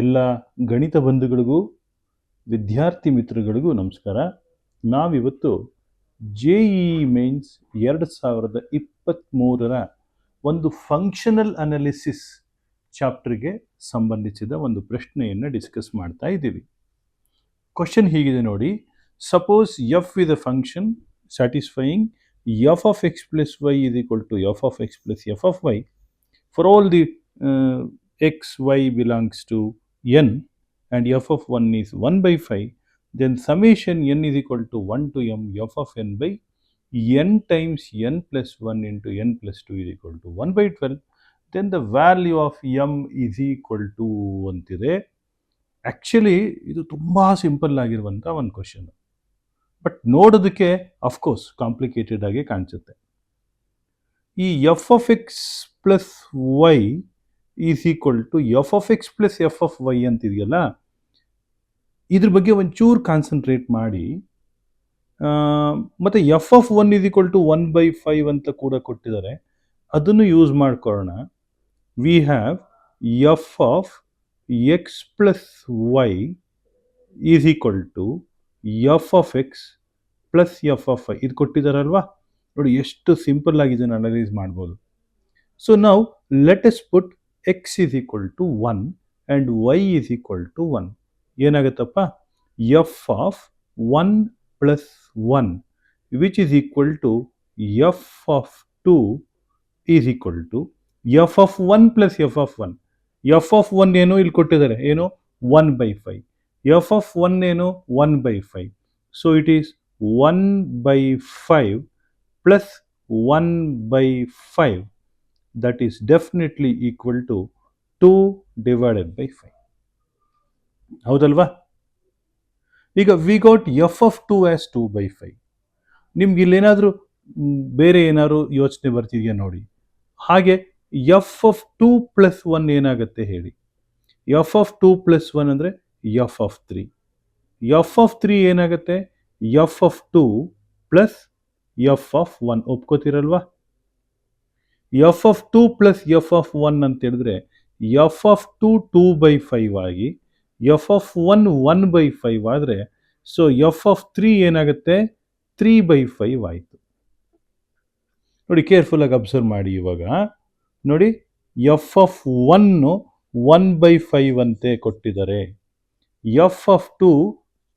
ಎಲ್ಲ ಗಣಿತ ಬಂಧುಗಳಿಗೂ ವಿದ್ಯಾರ್ಥಿ ಮಿತ್ರಗಳಿಗೂ ನಮಸ್ಕಾರ. ನಾವಿವತ್ತು JEE ಮೇನ್ಸ್ 2023ರ ಒಂದು ಫಂಕ್ಷನಲ್ ಅನಾಲಿಸಿಸ್ ಚಾಪ್ಟರ್ಗೆ ಸಂಬಂಧಿಸಿದ ಒಂದು ಪ್ರಶ್ನೆಯನ್ನು ಡಿಸ್ಕಸ್ ಮಾಡ್ತಾ ಇದ್ದೀವಿ. ಕ್ವಶನ್ ಹೀಗಿದೆ ನೋಡಿ. Suppose f is a function satisfying f of x plus y is equal to f of x plus f of y for all the x, y belongs to n and f of 1 is 1 by 5, then summation n is equal to 1 to m f of n by n times n plus 1 into n plus 2 is equal to 1 by 12. Then the value of m is equal to ಅಂತಿದೆ. Actually ಇದು ತುಂಬ simple ಆಗಿರುವಂಥ ಒಂದು question, but ನೋಡೋದಕ್ಕೆ of course complicated ಆಗಿ ಕಾಣಿಸುತ್ತೆ. ಈ f of x plus y is equal to f of x plus f of y ಅಂತಿದೆಯಲ್ಲ, ಇದ್ರ ಬಗ್ಗೆ ಒಂಚೂರು ಕಾನ್ಸಂಟ್ರೇಟ್ ಮಾಡಿ. ಮತ್ತು f of 1 is equal to 1 by 5 ಅಂತ ಕೂಡ ಕೊಟ್ಟಿದ್ದಾರೆ, ಅದನ್ನು ಯೂಸ್ ಮಾಡ್ಕೊಳ್ಳೋಣ. We have f of x plus y is equal to f of x plus f of y. ಇದು ಕೊಟ್ಟಿದ್ದಾರಲ್ವಾ, ನೋಡಿ ಎಷ್ಟು ಸಿಂಪಲ್ ಆಗಿ ಇದನ್ನು ಅನಲೈಸ್ ಮಾಡ್ಬೋದು. ಸೊ ನಾವು let us put x is equal to 1 and y is equal to 1. ಏನಾಗುತ್ತಪ್ಪ, f of 1 plus 1 which is equal to f of 2 is equal to f of 1 plus f of 1. f of 1 ಏನು ಇಲ್ಲಿ ಕೊಟ್ಟಿದ್ದಾರೆ, ಏನು 1 by 5. f of 1 ಏನು 1 by 5. So it is 1 by 5 plus 1 by 5. That is definitely equal to 2 divided by 5. ಹೌದಲ್ವಾ? ಈಗ we got F of 2 as 2 by 5. ನಿಮ್ಗೆ ಇಲ್ಲೇನಾದರೂ ಬೇರೆ ಏನಾದ್ರು ಯೋಚನೆ ಬರ್ತಿದೆಯಾ ನೋಡಿ. ಹಾಗೆ ಎಫ್ ಆಫ್ 2 ಪ್ಲಸ್ 1 ಏನಾಗುತ್ತೆ ಹೇಳಿ. ಎಫ್ ಆಫ್ 2 ಪ್ಲಸ್ 1 ಅಂದರೆ ಎಫ್ ಆಫ್ 3. ಎಫ್ ಆಫ್ 3 ಏನಾಗುತ್ತೆ, f of 2 plus f of 1. ಒಪ್ಕೋತಿರಲ್ವಾ? F of 2 plus f of 1 ಅಂತ ಹೇಳಿದ್ರೆ ಎಫ್ ಆಫ್ 2 2 by 5 ಆಗಿ ಎಫ್ ಆಫ್ 1 1 by 5 ಆದರೆ, ಸೊ ಎಫ್ ಆಫ್ 3 ಏನಾಗುತ್ತೆ 3 by 5 ಆಯಿತು. ನೋಡಿ ಕೇರ್ಫುಲ್ಲಾಗಿ ಅಬ್ಸರ್ವ್ ಮಾಡಿ. ಇವಾಗ ನೋಡಿ, ಎಫ್ ಆಫ್ 1 1 by 5 ಅಂತೆ ಕೊಟ್ಟಿದ್ದಾರೆ, ಎಫ್ ಆಫ್ 2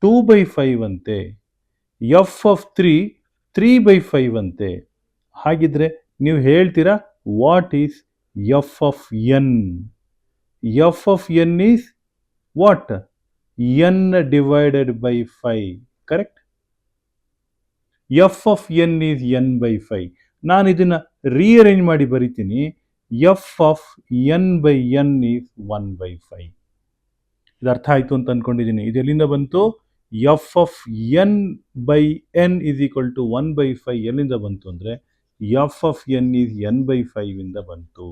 2 by 5 ಅಂತೆ, ಎಫ್ ಆಫ್ 3 3 by 5 ಅಂತೆ. ಹಾಗಿದ್ರೆ ನೀವು ಹೇಳ್ತೀರಾ what is F of N? F of n is what? N divided by 5. Correct? F of n is n by 5. ನಾನು ಇದನ್ನು ರೀಅರೇಂಜ್ ಮಾಡಿ ಬರಿತೀನಿ. F of n by n is 1 by 5. ಇದು ಅರ್ಥ ಆಯಿತು ಅಂತ ಅಂದ್ಕೊಂಡಿದ್ದೀನಿ. ಇದು ಎಲ್ಲಿಂದ ಬಂತು? F of n by n is equal to 1 by 5 ಎಲ್ಲಿಂದ ಬಂತು ಅಂದರೆ f of n is n by 5 ಇಂದ ಬಂತು.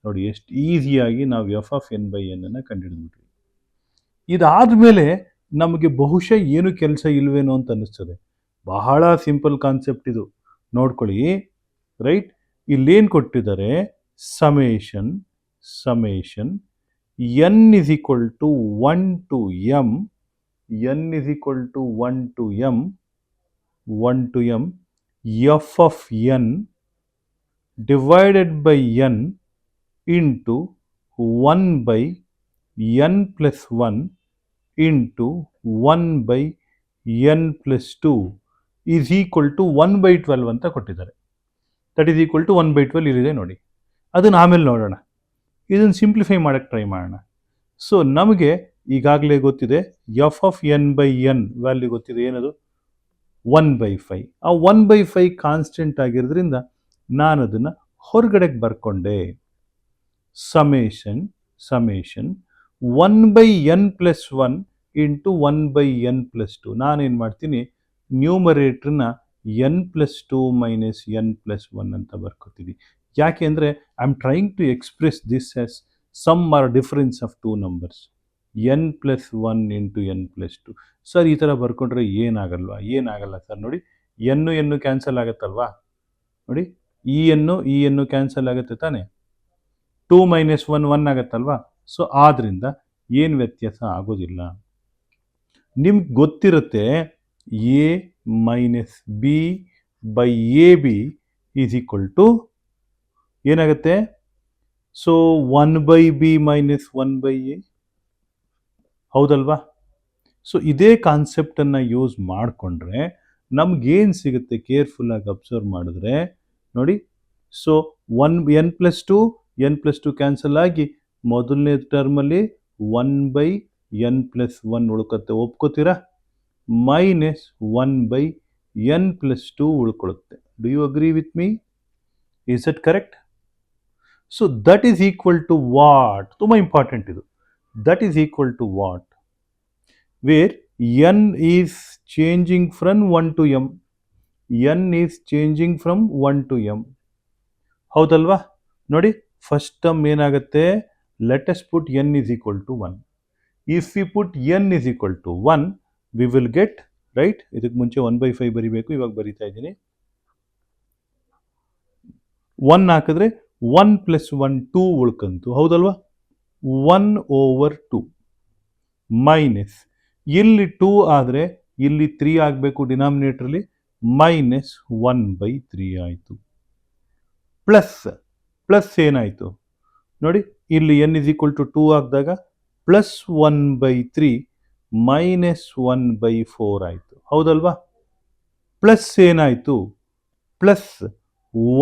ನೋಡಿ ಎಷ್ಟು ಈಸಿಯಾಗಿ ನಾವು f of n by n ಅನ್ನು ಕಂಡುಹಿಡಿದ್ಬಿಟ್ವಿ. ಇದಾದಮೇಲೆ ನಮಗೆ ಬಹುಶಃ ಏನು ಕೆಲಸ ಇಲ್ವೇನೋ ಅಂತ ಅನ್ನಿಸ್ತದೆ. ಬಹಳ ಸಿಂಪಲ್ ಕಾನ್ಸೆಪ್ಟ್ ಇದು, ನೋಡ್ಕೊಳ್ಳಿ. ರೈಟ್, ಇಲ್ಲೇನು ಕೊಟ್ಟಿದ್ದಾರೆ, summation n is equal to 1 to m, n is equal to 1 to m f of n divided by n into 1 by n plus 1 into 1 by n plus 2 is equal to 1 by 12 ಅಂತ ಕೊಟ್ಟಿದ್ದಾರೆ. That is equal to 1 by 12 ಇಲ್ಲಿದೆ ನೋಡಿ. ಅದನ್ನು ಆಮೇಲೆ ನೋಡೋಣ. ಇದನ್ನು simplify ಮಾಡೋಕ್ಕೆ try ಮಾಡೋಣ. ಸೊ ನಮಗೆ ಈಗಾಗಲೇ ಗೊತ್ತಿದೆ F of n by N value ಗೊತ್ತಿದೆ, ಏನದು 1 by 5. ಆ 1 by 5 ಕಾನ್ಸ್ಟೆಂಟ್ ಆಗಿರೋದ್ರಿಂದ ನಾನು ಅದನ್ನು ಹೊರಗಡೆಗೆ ಬರ್ಕೊಂಡೆ. Summation 1 by n plus 1 into 1 by n plus 2. ನಾನೇನು ಮಾಡ್ತೀನಿ, ನ್ಯೂಮರೇಟ್ರನ್ನ n plus 2 minus n plus 1 ಅಂತ ಬರ್ಕೋತೀನಿ. ಯಾಕೆ ಅಂದರೆ I am trying to express this as sum or difference of 2 numbers. n plus 1 into n plus 2. Sir ಈ ಥರ ಬರ್ಕೊಂಡ್ರೆ ಏನಾಗಲ್ಲ ಸರ್. ನೋಡಿ ಎನ್ನು ಕ್ಯಾನ್ಸಲ್ ಆಗುತ್ತಲ್ವಾ, ನೋಡಿ ಈ ಎನ್ನು ಕ್ಯಾನ್ಸಲ್ ಆಗುತ್ತೆ ತಾನೆ. 2 minus 1 1 ಆಗುತ್ತಲ್ವಾ. ಸೊ ಆದ್ದರಿಂದ ಏನು ವ್ಯತ್ಯಾಸ ಆಗೋದಿಲ್ಲ. ನಿಮ್ಗೆ ಗೊತ್ತಿರುತ್ತೆ a minus b by a b is equal to ಏನಾಗುತ್ತೆ? ಸೊ 1/b ಮೈನಸ್ 1/a, ಹೌದಲ್ವಾ? ಸೊ ಇದೇ ಕಾನ್ಸೆಪ್ಟನ್ನು ಯೂಸ್ ಮಾಡಿಕೊಂಡ್ರೆ ನಮಗೇನು ಸಿಗುತ್ತೆ? ಕೇರ್ಫುಲ್ಲಾಗಿ ಅಬ್ಸರ್ವ್ ಮಾಡಿದ್ರೆ ನೋಡಿ. ಸೊ n+2 ಕ್ಯಾನ್ಸಲ್ ಆಗಿ ಮೊದಲನೇ ಟರ್ಮಲ್ಲಿ 1/n+1 ಉಳ್ಕೊತ್ತೆ, ಒಪ್ಕೋತೀರಾ? ಮೈನಸ್ 1/n+2 ಉಳ್ಕೊಳ್ಳುತ್ತೆ. Do you agree with me? Is it correct? So that is equal to what? ತುಂಬ ಇಂಪಾರ್ಟೆಂಟ್ ಇದು. That is equal to what? Where n is changing from 1 to m. n is changing from 1 to m. ಹೌದಲ್ವಾ? ನೋಡಿ, first term ಏನಾಗುತ್ತೆ? Let us put n is equal to 1. If we put n is equal to 1, we will get, right? ಇದಕ್ಕೆ ಮುಂಚೆ 1/5 ಬರಿಬೇಕು, ಇವಾಗ ಬರಿತಾ ಇದ್ದೀನಿ. 1 ಹಾಕಿದ್ರೆ 1 + 1 2 ಉಳ್ಕಂತು, ಹೌದಲ್ವಾ? 1/2 ಮೈನಸ್ ಇಲ್ಲಿ 2 ಆದರೆ ಇಲ್ಲಿ 3 ಆಗಬೇಕು ಡಿನಾಮಿನೇಟ್ರಲ್ಲಿ, ಮೈನಸ್ 1/3 ಆಯಿತು. ಪ್ಲಸ್ ಏನಾಯಿತು ನೋಡಿ, ಇಲ್ಲಿ n is equal to 2 ಹಾಕಿದಾಗ ಪ್ಲಸ್ 1/3 ಮೈನಸ್ 1/4 ಆಯಿತು, ಹೌದಲ್ವಾ? ಪ್ಲಸ್ ಏನಾಯಿತು? ಪ್ಲಸ್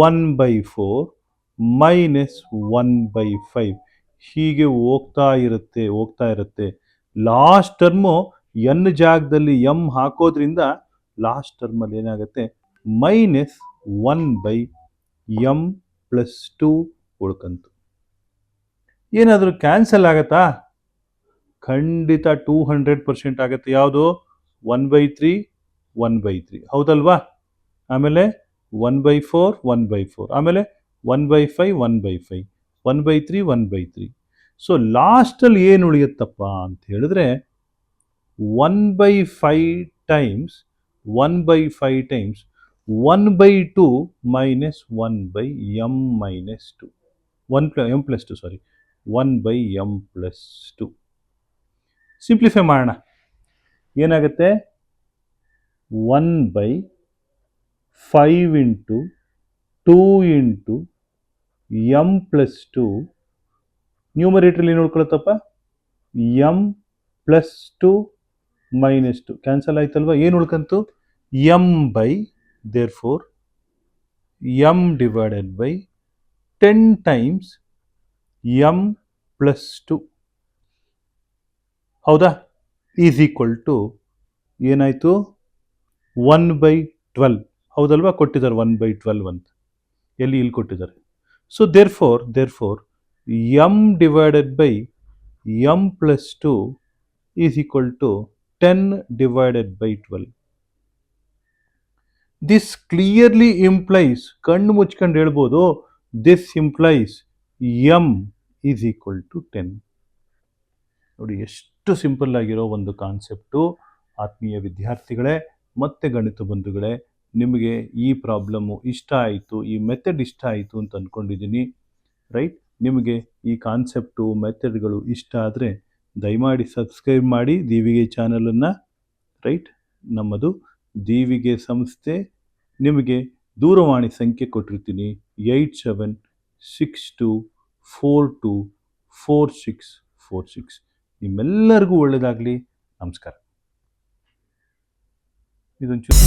1/4 ಮೈನಸ್ 1/5 ಹೀಗೆ ಹೋಗ್ತಾ ಇರುತ್ತೆ. ಲಾಸ್ಟ್ ಟರ್ಮು n ಜಾಗದಲ್ಲಿ m ಹಾಕೋದ್ರಿಂದ ಲಾಸ್ಟ್ ಟರ್ಮಲ್ಲಿ ಏನಾಗುತ್ತೆ? Minus 1/m+2 ಉಳ್ಕಂತು. ಏನಾದರೂ ಕ್ಯಾನ್ಸಲ್ ಆಗತ್ತಾ? ಖಂಡಿತ 200% ಆಗುತ್ತೆ. ಯಾವುದು? 1/3 1/3, ಹೌದಲ್ವಾ? ಆಮೇಲೆ 1/4 1/4, ಆಮೇಲೆ 1/5 1/5, 1/3 1/3. ಸೊ ಲಾಸ್ಟಲ್ಲಿ ಏನು ಉಳಿಯುತ್ತಪ್ಪ ಅಂತ ಹೇಳಿದ್ರೆ 1/5 ಟೈಮ್ಸ್ 1/2 ಮೈನಸ್ 1/m-2 1m+2 ಸಾರಿ 1/m+2. ಸಿಂಪ್ಲಿಫೈ ಮಾಡೋಣ. ಏನಾಗುತ್ತೆ? 1/5 ಇಂಟು 2 ಇಂಟು m+2. ನ್ಯೂಮರೇಟ್ರಲ್ಲಿ ಏನು ಉಳ್ಕೊಳತ್ತಪ್ಪ? m+2 -2 ಕ್ಯಾನ್ಸಲ್ ಆಯ್ತಲ್ವಾ? ಏನು ಉಳ್ಕಂತು? Therefore m divided by 10 times m+2, ಹೌದಾ? ಈಸ್ ಈಕ್ವಲ್ ಟು ಏನಾಯಿತು? 1/12, ಹೌದಲ್ವಾ? ಕೊಟ್ಟಿದ್ದಾರೆ 1/12 ಅಂತ. ಎಲ್ಲಿ? ಇಲ್ಲಿ ಕೊಟ್ಟಿದ್ದಾರೆ. So therefore m divided by m+2 is equal to 10 divided by 12. This clearly implies, ಕಣ್ಣು ಮುಚ್ಕೊಂಡು ಹೇಳ್ಬೋದು, this implies m is equal to 10. ನೋಡಿ, ಎಷ್ಟು ಸಿಂಪಲ್ ಆಗಿರೋ ಒಂದು ಕಾನ್ಸೆಪ್ಟು. ಆತ್ಮೀಯ ವಿದ್ಯಾರ್ಥಿಗಳೇ ಮತ್ತು ಗಣಿತ ಬಂಧುಗಳೇ, ನಿಮಗೆ ಈ ಪ್ರಾಬ್ಲಮ್ಮು ಇಷ್ಟ ಆಯಿತು, ಈ ಮೆಥಡ್ ಇಷ್ಟ ಆಯಿತು ಅಂತ ಅಂದ್ಕೊಂಡಿದ್ದೀನಿ, ರೈಟ್? ನಿಮಗೆ ಈ ಕಾನ್ಸೆಪ್ಟು ಮೆಥಡ್ಗಳು ಇಷ್ಟ ಆದರೆ ದಯಮಾಡಿ ಸಬ್ಸ್ಕ್ರೈಬ್ ಮಾಡಿ ದೀವಿಗೆ ಚಾನಲನ್ನು, ರೈಟ್? ನಮ್ಮದು ದೀವಿಗೆ ಸಂಸ್ಥೆ. ನಿಮಗೆ ದೂರವಾಣಿ ಸಂಖ್ಯೆ ಕೊಟ್ಟಿರ್ತೀನಿ, 8762424646. ನಿಮ್ಮೆಲ್ಲರಿಗೂ ಒಳ್ಳೆಯದಾಗಲಿ. ನಮಸ್ಕಾರ. ಇದೊಂಚೂರು